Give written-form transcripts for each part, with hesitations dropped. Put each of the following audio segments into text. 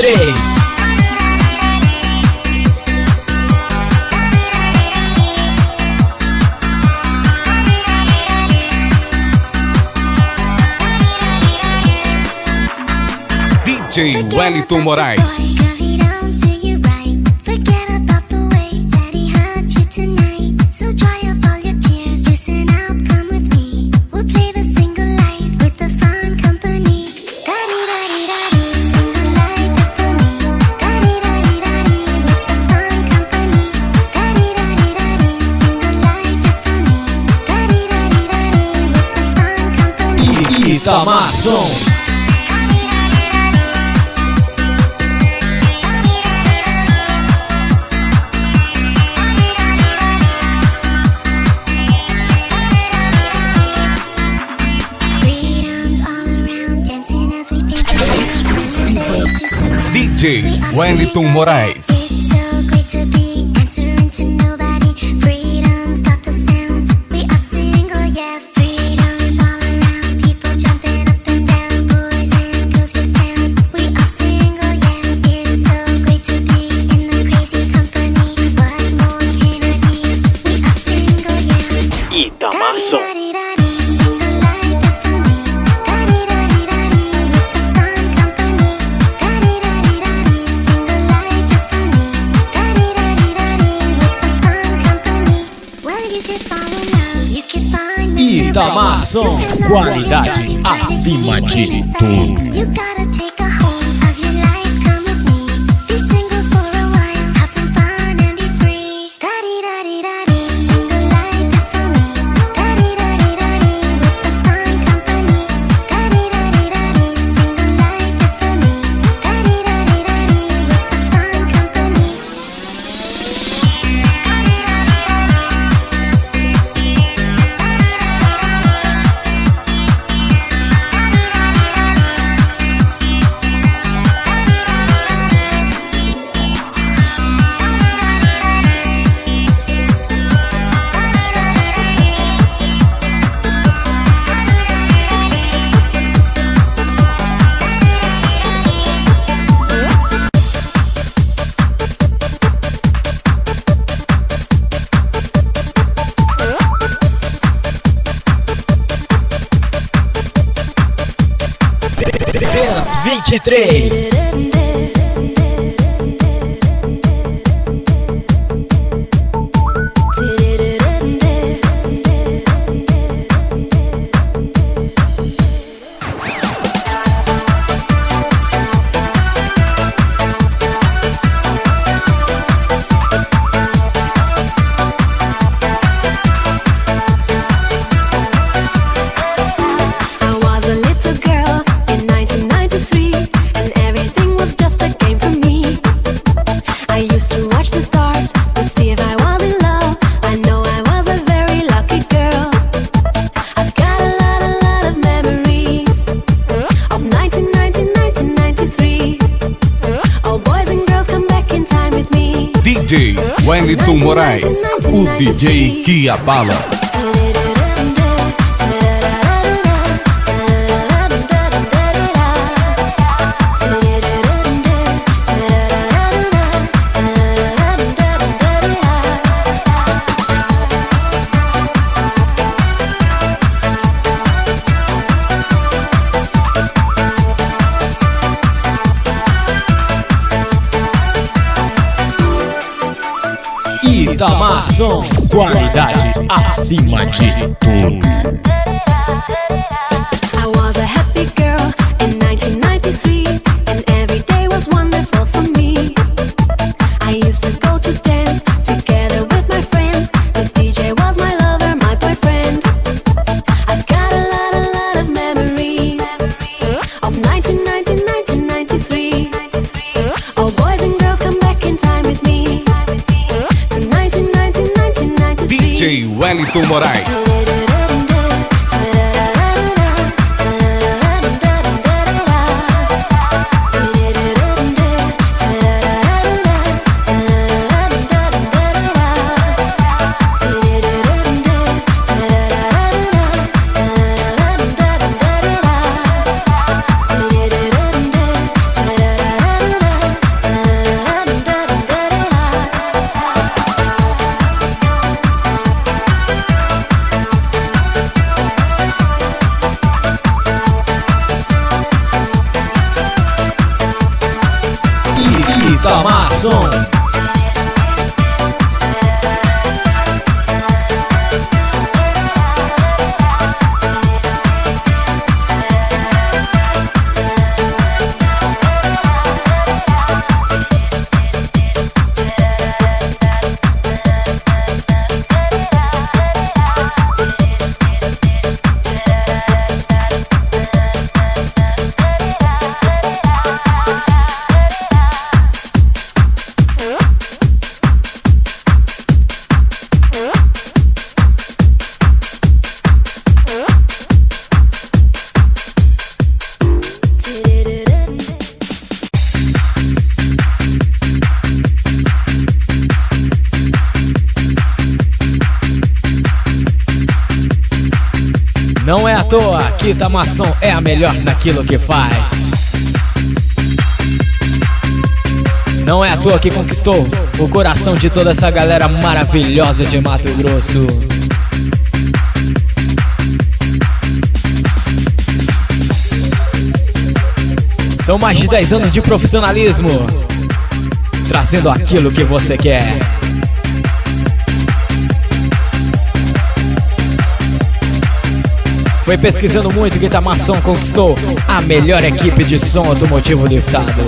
23. DJ Wellington Moraes. Itamar Som. DJ Wellington Moraes. Itamar Som. Itamar Som, qualidade acima de tudo. Dance 23. DJ Wellington Moraes, o DJ que abala. Itamar Som, qualidade acima de tudo. I was a happy girl in 1993 and every day was wonderful for me. I used to go to dance together with my friends. The DJ was my lover, my boyfriend. I've got a lot of memories of 1993. All boys and girls come back in time with me. DJ Wellington Moraes. Chiquita Maçom. Não é à toa, Chiquita Maçom é a melhor naquilo que faz. Não é à toa que conquistou o coração de toda essa galera maravilhosa de Mato Grosso. São mais de 10 anos de profissionalismo, trazendo aquilo que você quer. Foi pesquisando muito, Chiquita Maçom conquistou a melhor equipe de som automotivo do estado.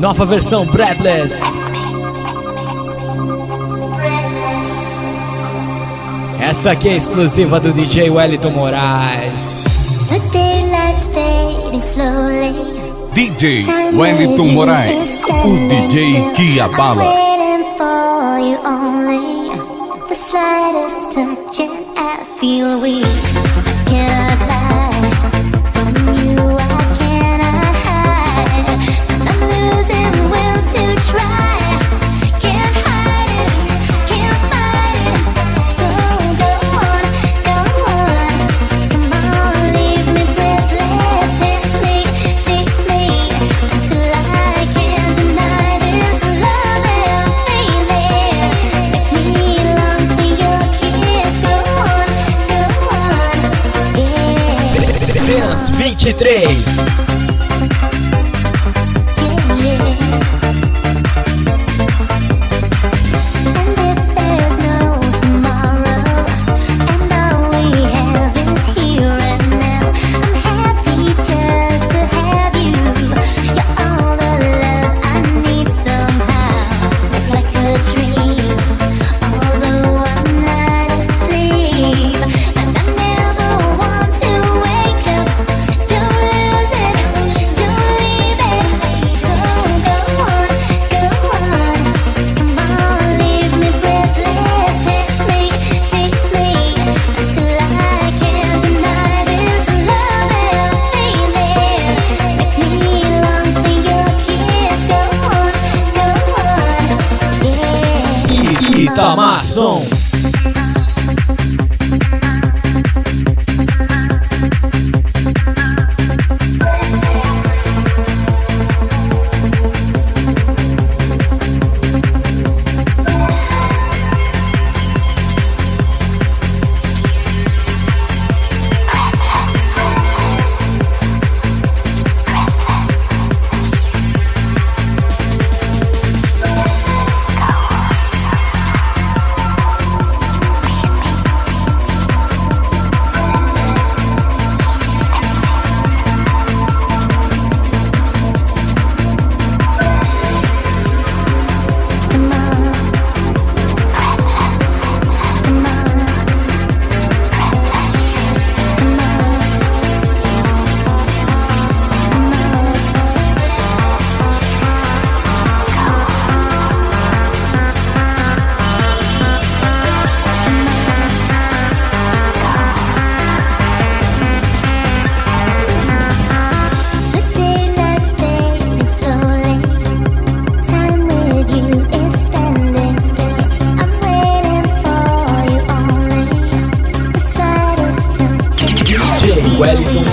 Nova versão Breathless. Essa aqui é exclusiva do DJ Wellington Moraes. DJ Wellington Moraes, o DJ que abala. Apenas 23. Chiquita Maçom.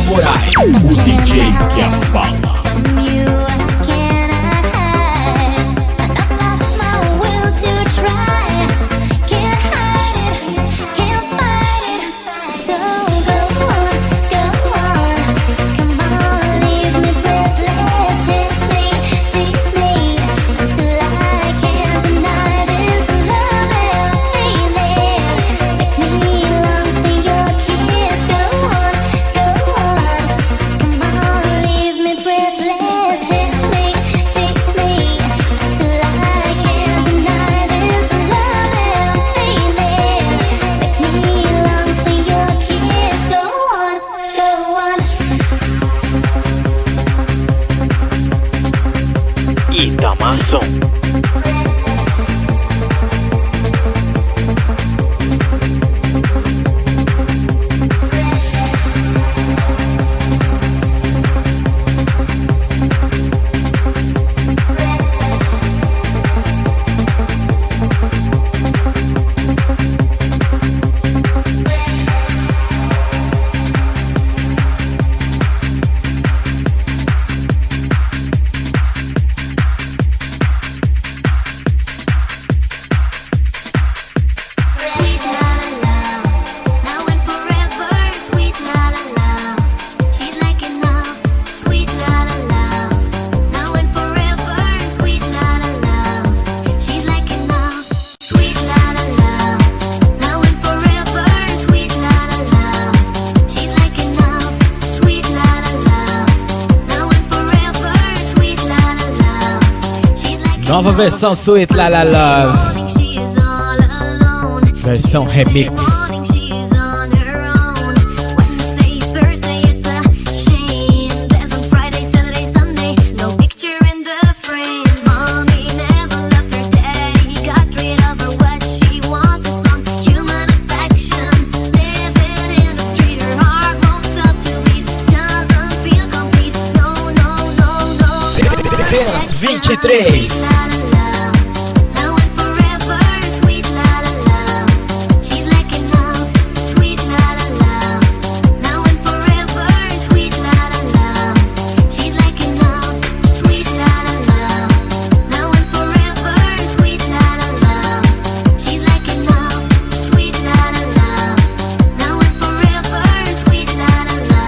Moraes, o DJ que abala. From you, I cannot hide. I've lost my will to try. Can't hide it, can't fight it. So go on, come on, leave me breathless. Tease me until I can't deny this love and feeling. Make me long for your kiss. Go on, come on, leave me breathless. Tease me until I can't deny this love and feeling. Make me long for your kiss. Go on, Itamação. sweet la la la, now and forever. Sweet la la la, she's like enough. Sweet la la la, now and forever. Sweet la la la, she's like enough. Sweet la la la, now and forever. Sweet la la la, she's like enough. Sweet la la la, now and forever. Sweet la la la, she's like enough. Nova versão Sweet La La La, Morning she is all alone. versão remix. Morning she's on her own. Wednesday, Thursday, it's a shame. There's on Friday, Saturday, Sunday, no picture in the frame. Mommy never left her daddy, got rid of her. What she wants is some human affection. Living in the street, her heart won't stop to beat. Doesn't feel complete. No, no, no, no, no Apenas rejection. 23. La, la, la. Now and forever, sweet la la la. She's like enough, sweet la la la. Now and forever, sweet la la la. She's like enough, sweet la la la. Now and forever, sweet la la la. She's like enough, sweet la la la. Now and forever, sweet la la la.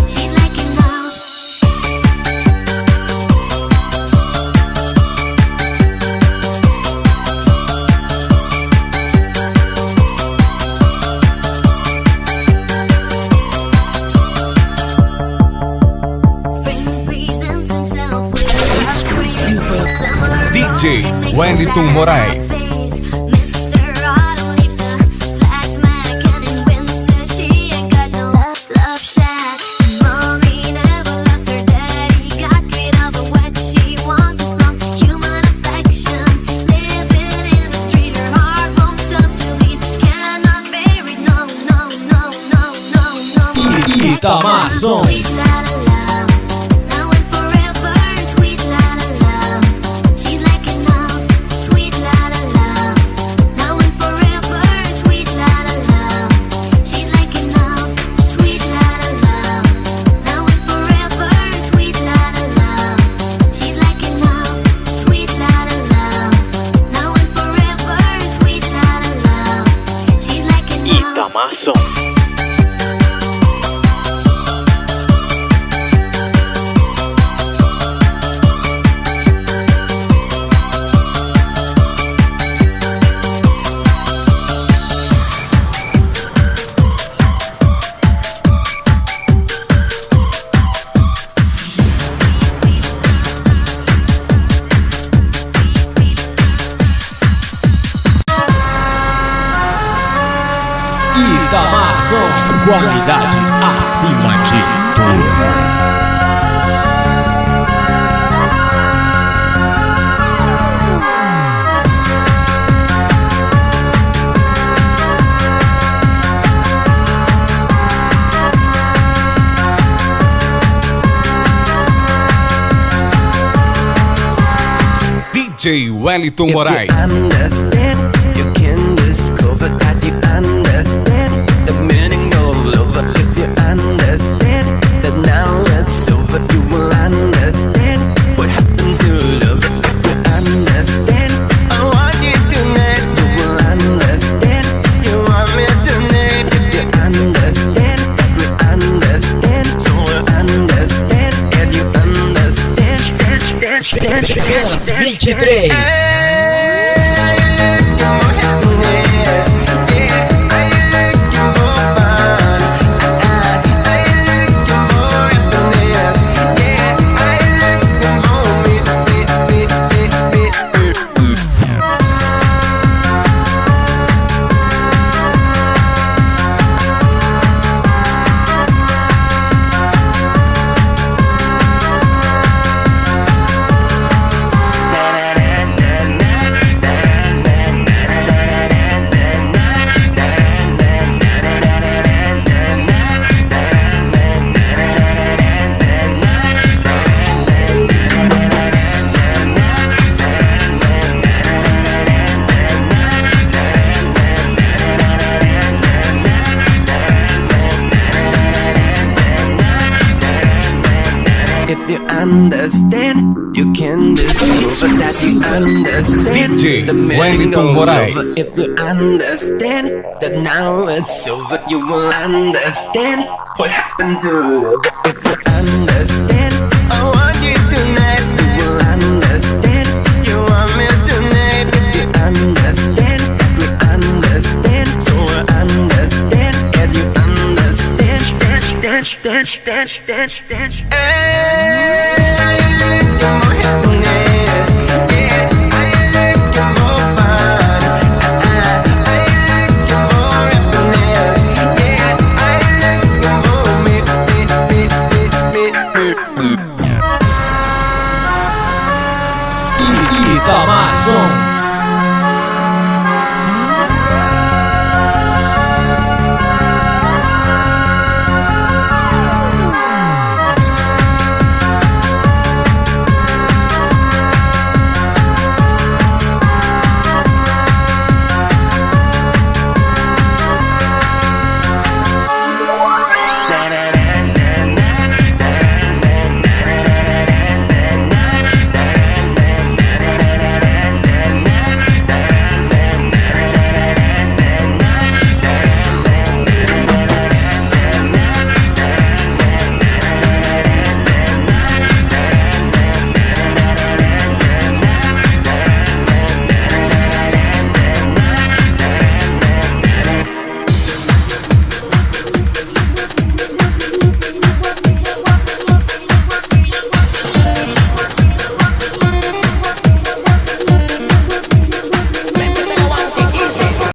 She's like enough. Spring presents himself with DJ Wellington Moraes. Mr. Autumn leaves a plastic and in winter she ain't got no love shack. Mommy never left her daddy, got rid of her. What she wants is some human affection. Living in the street, her heart won't stop to beat. Cannot bear it, no, no, no, no, no, no. Itamação. Sweet la la la, now and forever. Sweet la la la, she's like enough. Sweet la la la, now and forever. Sweet la la la, she's like enough. Sweet la la la, now and forever. Sweet la la la, she's like enough. Sweet la la la, now and forever. Sweet la la la, she's like enough. Itamação. Itamação, qualidade acima de tudo. DJ Wellington Moraes. Understand, you can discover that you understand the meaning of love. If you understand, 2023. If you understand, you can discover that you understand DJ the meaning Wellington of Moraes. love. If you understand that now it's over, you will understand what happened to love. If you understand, I want you tonight. You will understand, you want me tonight. If you understand, we understand, so I understand. If you understand, dance.